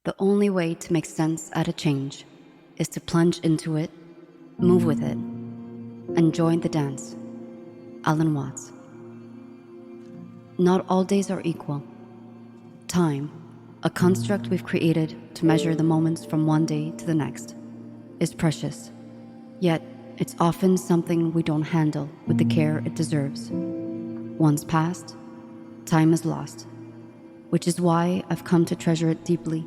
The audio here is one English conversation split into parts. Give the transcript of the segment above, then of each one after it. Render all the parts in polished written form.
The only way to make sense out of change is to plunge into it, move with it, and join the dance. Alan Watts. Not all days are equal. Time, a construct we've created to measure the moments from one day to the next, is precious. Yet, it's often something we don't handle with the care it deserves. Once passed, time is lost, which is why I've come to treasure it deeply,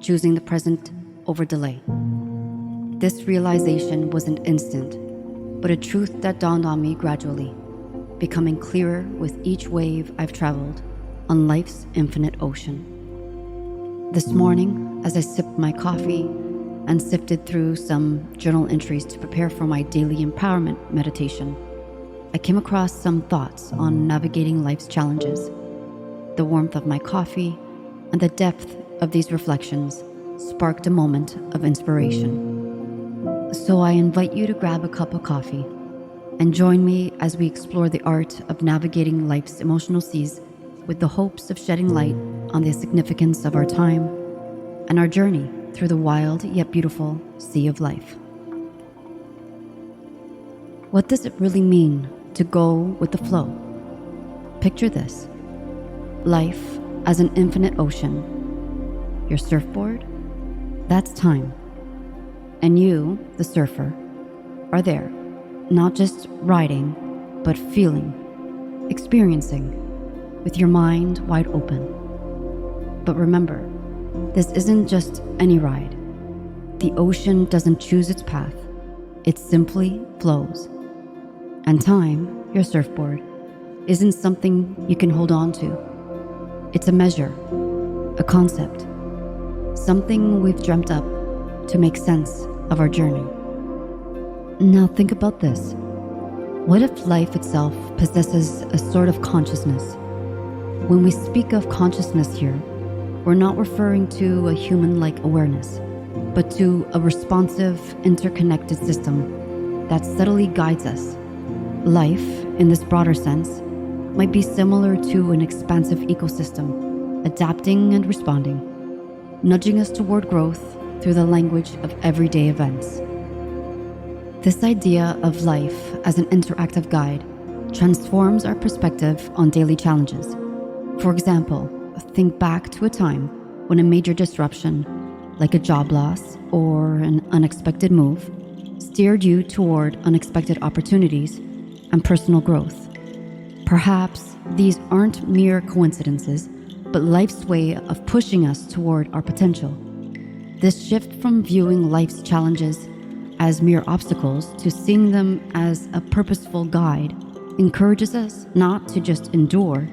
choosing the present over delay. This realization wasn't instant, but a truth that dawned on me gradually, becoming clearer with each wave I've traveled on life's infinite ocean. This morning, as I sipped my coffee and sifted through some journal entries to prepare for my daily empowerment meditation, I came across some thoughts on navigating life's challenges. The warmth of my coffee and the depth of these reflections sparked a moment of inspiration. So I invite you to grab a cup of coffee and join me as we explore the art of navigating life's emotional seas with the hopes of shedding light on the significance of our time and our journey through the wild yet beautiful sea of life. What does it really mean to go with the flow? Picture this: life as an infinite ocean. Your surfboard? That's time. And you, the surfer, are there, not just riding, but feeling, experiencing, with your mind wide open. But remember, this isn't just any ride. The ocean doesn't choose its path. It simply flows. And time, your surfboard, isn't something you can hold on to. It's a measure, a concept, something we've dreamt up to make sense of our journey. Now think about this. What if life itself possesses a sort of consciousness? When we speak of consciousness here, we're not referring to a human-like awareness, but to a responsive, interconnected system that subtly guides us. Life, in this broader sense, might be similar to an expansive ecosystem, adapting and responding, nudging us toward growth through the language of everyday events. This idea of life as an interactive guide transforms our perspective on daily challenges. For example, think back to a time when a major disruption, like a job loss or an unexpected move, steered you toward unexpected opportunities and personal growth. Perhaps these aren't mere coincidences, but life's way of pushing us toward our potential. This shift from viewing life's challenges as mere obstacles to seeing them as a purposeful guide encourages us not to just endure,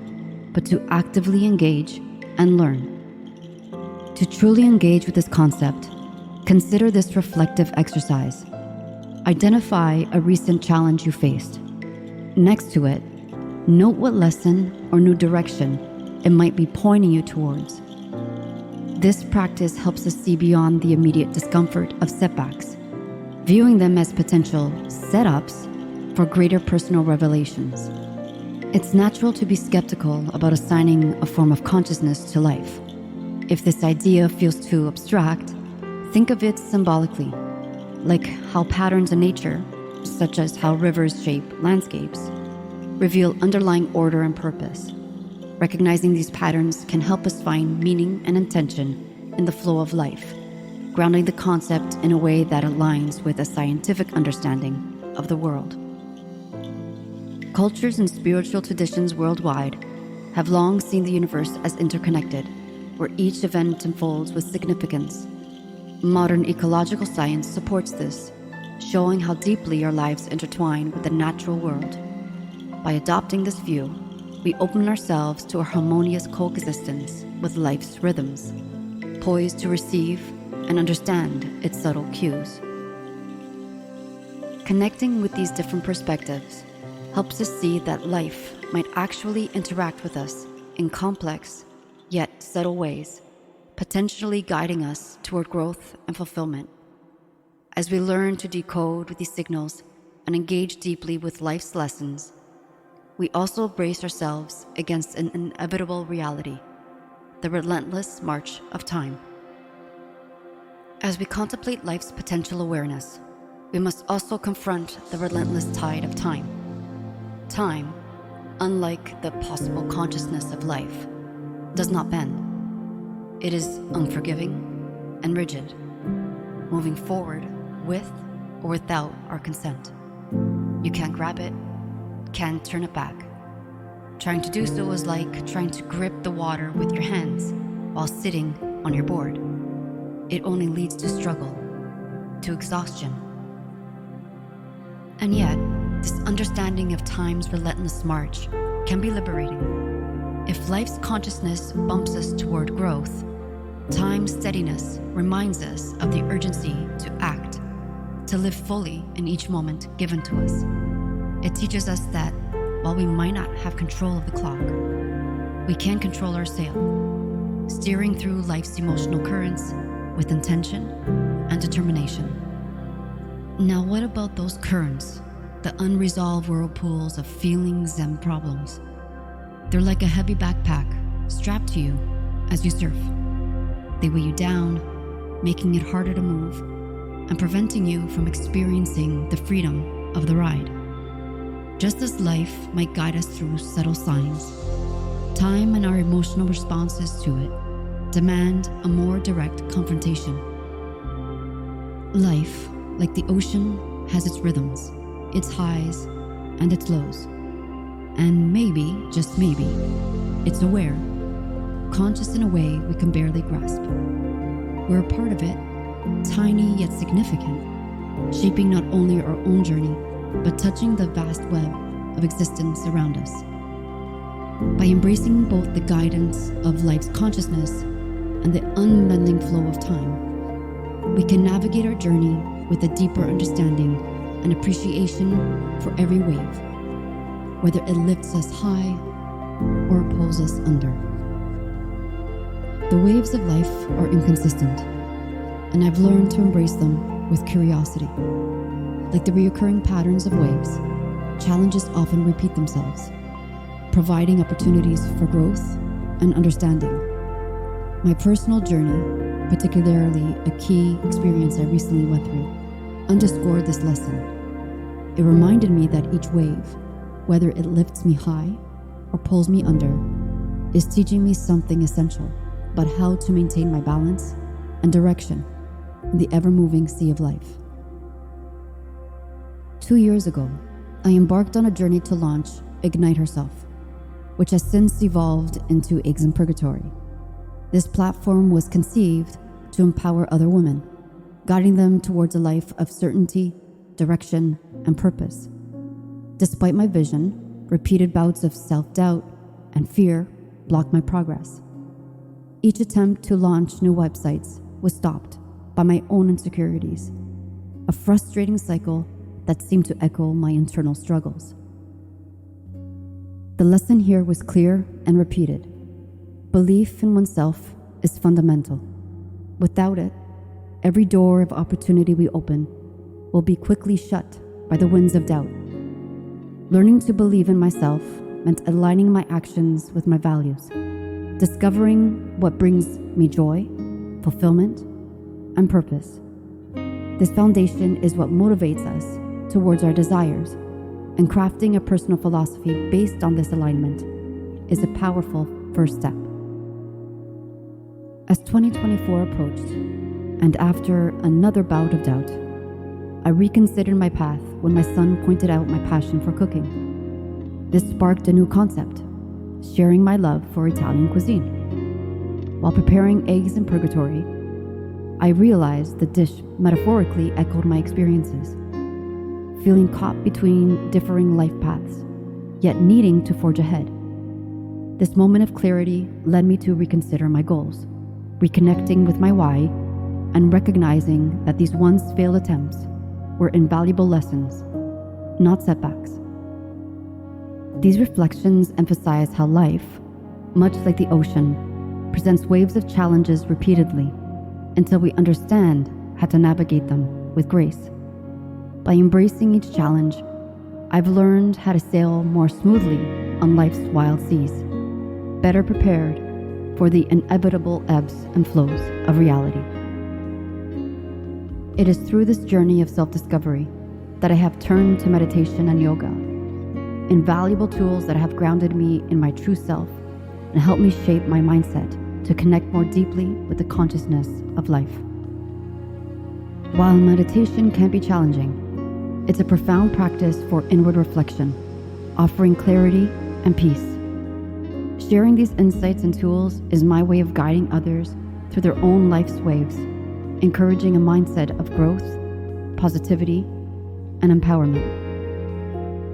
but to actively engage and learn. To truly engage with this concept, consider this reflective exercise. Identify a recent challenge you faced. Next to it, note what lesson or new direction it might be pointing you towards. This practice helps us see beyond the immediate discomfort of setbacks, viewing them as potential setups for greater personal revelations. It's natural to be skeptical about assigning a form of consciousness to life. If this idea feels too abstract, think of it symbolically, like how patterns in nature, such as how rivers shape landscapes, reveal underlying order and purpose. Recognizing these patterns can help us find meaning and intention in the flow of life, grounding the concept in a way that aligns with a scientific understanding of the world. Cultures and spiritual traditions worldwide have long seen the universe as interconnected, where each event unfolds with significance. Modern ecological science supports this, showing how deeply our lives intertwine with the natural world. By adopting this view, we open ourselves to a harmonious coexistence with life's rhythms, poised to receive and understand its subtle cues. Connecting with these different perspectives helps us see that life might actually interact with us in complex, yet subtle ways, potentially guiding us toward growth and fulfillment. As we learn to decode these signals and engage deeply with life's lessons, we also brace ourselves against an inevitable reality, the relentless march of time. As we contemplate life's potential awareness, we must also confront the relentless tide of time. Time, unlike the possible consciousness of life, does not bend. It is unforgiving and rigid, moving forward with or without our consent. You can't grab it, can't turn it back. Trying to do so is like trying to grip the water with your hands while sitting on your board. It only leads to struggle, to exhaustion. And yet, this understanding of time's relentless march can be liberating. If life's consciousness bumps us toward growth, time's steadiness reminds us of the urgency to act, to live fully in each moment given to us. It teaches us that while we might not have control of the clock, we can control our sail, steering through life's emotional currents with intention and determination. Now, what about those currents, the unresolved whirlpools of feelings and problems? They're like a heavy backpack strapped to you as you surf. They weigh you down, making it harder to move and preventing you from experiencing the freedom of the ride. Just as life might guide us through subtle signs, time and our emotional responses to it demand a more direct confrontation. Life, like the ocean, has its rhythms, its highs and its lows. And maybe, just maybe, it's aware, conscious in a way we can barely grasp. We're a part of it, tiny yet significant, shaping not only our own journey, but touching the vast web of existence around us. By embracing both the guidance of life's consciousness and the unbending flow of time, we can navigate our journey with a deeper understanding and appreciation for every wave, whether it lifts us high or pulls us under. The waves of life are inconsistent, and I've learned to embrace them with curiosity. Like the recurring patterns of waves, challenges often repeat themselves, providing opportunities for growth and understanding. My personal journey, particularly a key experience I recently went through, underscored this lesson. It reminded me that each wave, whether it lifts me high or pulls me under, is teaching me something essential about how to maintain my balance and direction in the ever-moving sea of life. 2 years ago, I embarked on a journey to launch Ignite Herself, which has since evolved into Eggs in Purgatory. This platform was conceived to empower other women, guiding them towards a life of certainty, direction, and purpose. Despite my vision, repeated bouts of self-doubt and fear blocked my progress. Each attempt to launch new websites was stopped by my own insecurities, a frustrating cycle that seemed to echo my internal struggles. The lesson here was clear and repeated. Belief in oneself is fundamental. Without it, every door of opportunity we open will be quickly shut by the winds of doubt. Learning to believe in myself meant aligning my actions with my values, discovering what brings me joy, fulfillment, and purpose. This foundation is what motivates us towards our desires, and crafting a personal philosophy based on this alignment is a powerful first step. As 2024 approached, and after another bout of doubt, I reconsidered my path when my son pointed out my passion for cooking. This sparked a new concept, sharing my love for Italian cuisine. While preparing Eggs in Purgatory, I realized the dish metaphorically echoed my experiences, feeling caught between differing life paths, yet needing to forge ahead. This moment of clarity led me to reconsider my goals, reconnecting with my why, and recognizing that these once failed attempts were invaluable lessons, not setbacks. These reflections emphasize how life, much like the ocean, presents waves of challenges repeatedly until we understand how to navigate them with grace. By embracing each challenge, I've learned how to sail more smoothly on life's wild seas, better prepared for the inevitable ebbs and flows of reality. It is through this journey of self-discovery that I have turned to meditation and yoga, invaluable tools that have grounded me in my true self and helped me shape my mindset to connect more deeply with the consciousness of life. While meditation can be challenging, it's a profound practice for inward reflection, offering clarity and peace. Sharing these insights and tools is my way of guiding others through their own life's waves, encouraging a mindset of growth, positivity, and empowerment.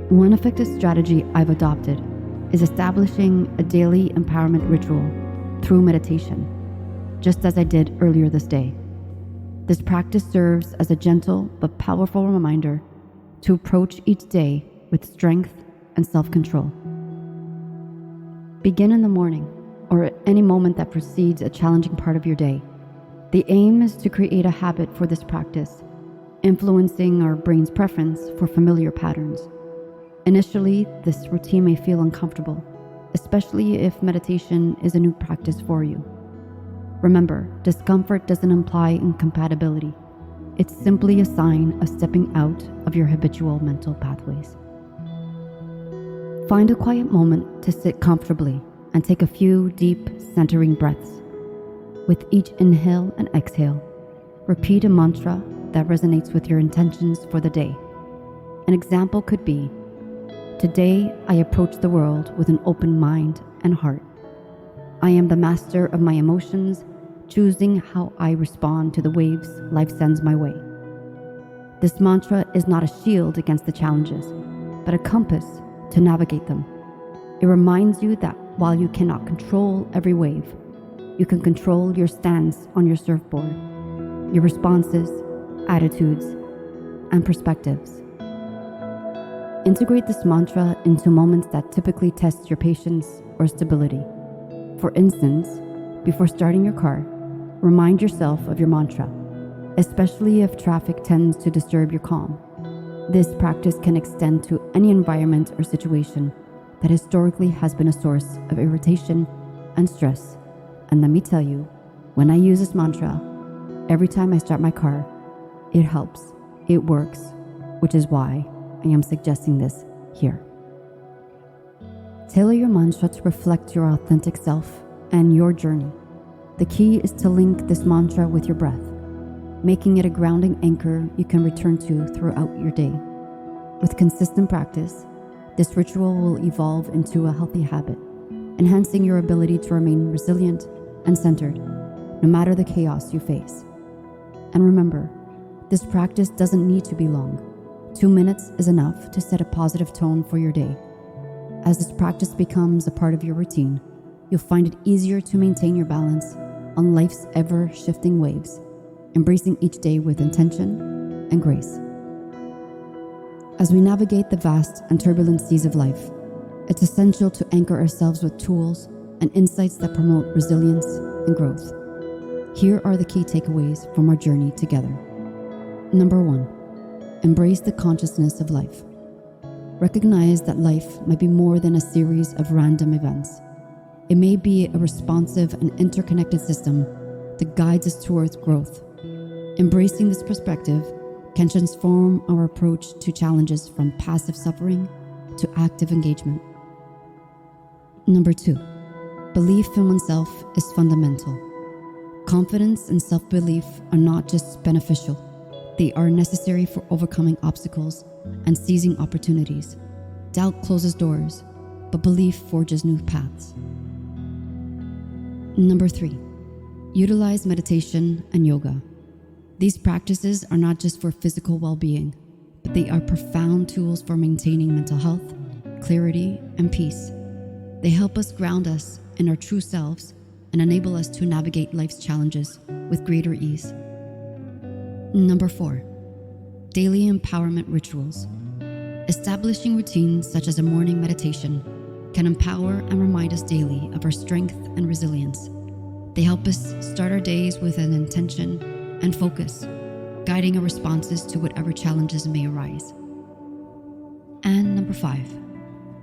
One effective strategy I've adopted is establishing a daily empowerment ritual through meditation, just as I did earlier this day. This practice serves as a gentle but powerful reminder to approach each day with strength and self-control. Begin in the morning or at any moment that precedes a challenging part of your day. The aim is to create a habit for this practice, influencing our brain's preference for familiar patterns. Initially, this routine may feel uncomfortable, especially if meditation is a new practice for you. Remember, discomfort doesn't imply incompatibility. It's simply a sign of stepping out of your habitual mental pathways. Find a quiet moment to sit comfortably and take a few deep, centering breaths. With each inhale and exhale, repeat a mantra that resonates with your intentions for the day. An example could be, "Today I approach the world with an open mind and heart. I am the master of my emotions, choosing how I respond to the waves life sends my way." This mantra is not a shield against the challenges, but a compass to navigate them. It reminds you that while you cannot control every wave, you can control your stance on your surfboard, your responses, attitudes, and perspectives. Integrate this mantra into moments that typically test your patience or stability. For instance, before starting your car, remind yourself of your mantra, especially if traffic tends to disturb your calm. This practice can extend to any environment or situation that historically has been a source of irritation and stress. And let me tell you, when I use this mantra, every time I start my car, it helps, it works, which is why I am suggesting this here. Tailor your mantra to reflect your authentic self and your journey. The key is to link this mantra with your breath, making it a grounding anchor you can return to throughout your day. With consistent practice, this ritual will evolve into a healthy habit, enhancing your ability to remain resilient and centered, no matter the chaos you face. And remember, this practice doesn't need to be long. 2 minutes is enough to set a positive tone for your day. As this practice becomes a part of your routine, you'll find it easier to maintain your balance on life's ever-shifting waves, embracing each day with intention and grace. As we navigate the vast and turbulent seas of life, it's essential to anchor ourselves with tools and insights that promote resilience and growth. Here are the key takeaways from our journey together. Number 1, embrace the consciousness of life. Recognize that life might be more than a series of random events. It may be a responsive and interconnected system that guides us towards growth. Embracing this perspective can transform our approach to challenges from passive suffering to active engagement. Number 2, belief in oneself is fundamental. Confidence and self-belief are not just beneficial, they are necessary for overcoming obstacles and seizing opportunities. Doubt closes doors, but belief forges new paths. Number 3, utilize meditation and yoga. These practices are not just for physical well-being, but they are profound tools for maintaining mental health, clarity, and peace. They help us ground us in our true selves and enable us to navigate life's challenges with greater ease. Number 4, daily empowerment rituals. Establishing routines such as a morning meditation can empower and remind us daily of our strength and resilience. They help us start our days with an intention and focus, guiding our responses to whatever challenges may arise. And number 5,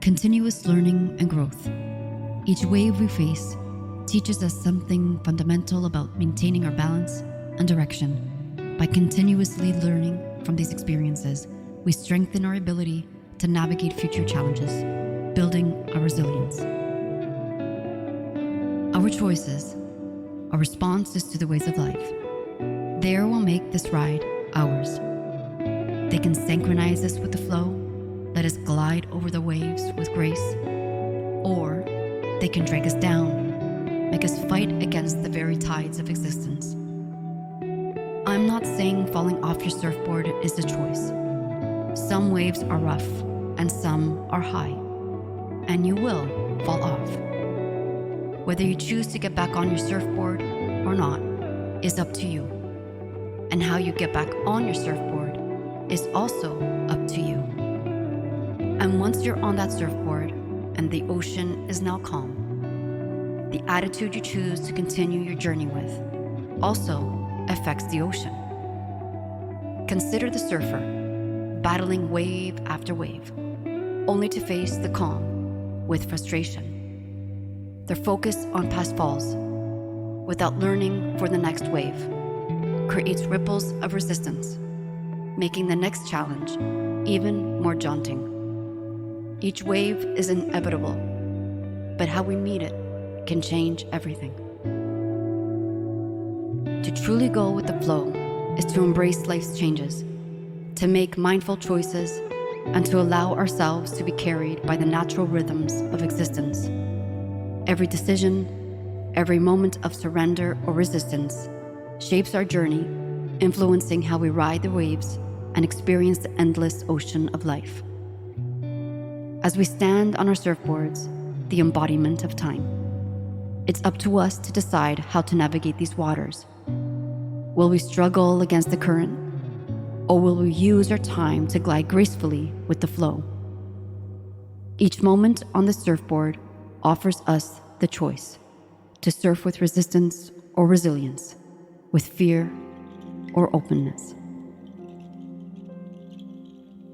continuous learning and growth. Each wave we face teaches us something fundamental about maintaining our balance and direction. By continuously learning from these experiences, we strengthen our ability to navigate future challenges, building our resilience. Our choices, our responses to the waves of life, they will make this ride ours. They can synchronize us with the flow, let us glide over the waves with grace, or they can drag us down, make us fight against the very tides of existence. I'm not saying falling off your surfboard is a choice. Some waves are rough and some are high, and you will fall off. Whether you choose to get back on your surfboard or not is up to you. And how you get back on your surfboard is also up to you. And once you're on that surfboard and the ocean is now calm, the attitude you choose to continue your journey with also affects the ocean. Consider the surfer battling wave after wave, only to face the calm with frustration. Their focus on past falls, without learning for the next wave, creates ripples of resistance, making the next challenge even more daunting. Each wave is inevitable, but how we meet it can change everything. To truly go with the flow is to embrace life's changes, to make mindful choices, and to allow ourselves to be carried by the natural rhythms of existence. Every decision, every moment of surrender or resistance shapes our journey, influencing how we ride the waves and experience the endless ocean of life. As we stand on our surfboards, the embodiment of time, it's up to us to decide how to navigate these waters. Will we struggle against the current, or will we use our time to glide gracefully with the flow? Each moment on the surfboard offers us the choice to surf with resistance or resilience, with fear or openness.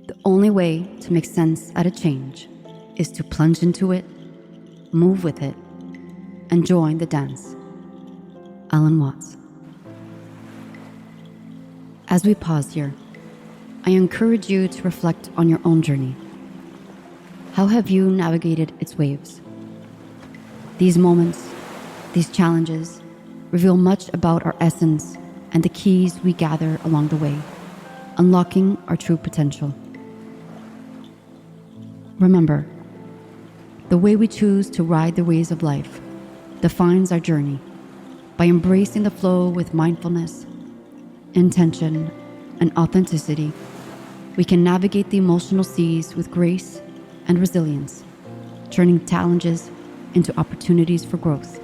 The only way to make sense at a change is to plunge into it, move with it, and join the dance. Alan Watts. As we pause here, I encourage you to reflect on your own journey. How have you navigated its waves? These moments, these challenges, reveal much about our essence and the keys we gather along the way, unlocking our true potential. Remember, the way we choose to ride the waves of life defines our journey. By embracing the flow with mindfulness, intention, and authenticity, we can navigate the emotional seas with grace and resilience, turning challenges into opportunities for growth.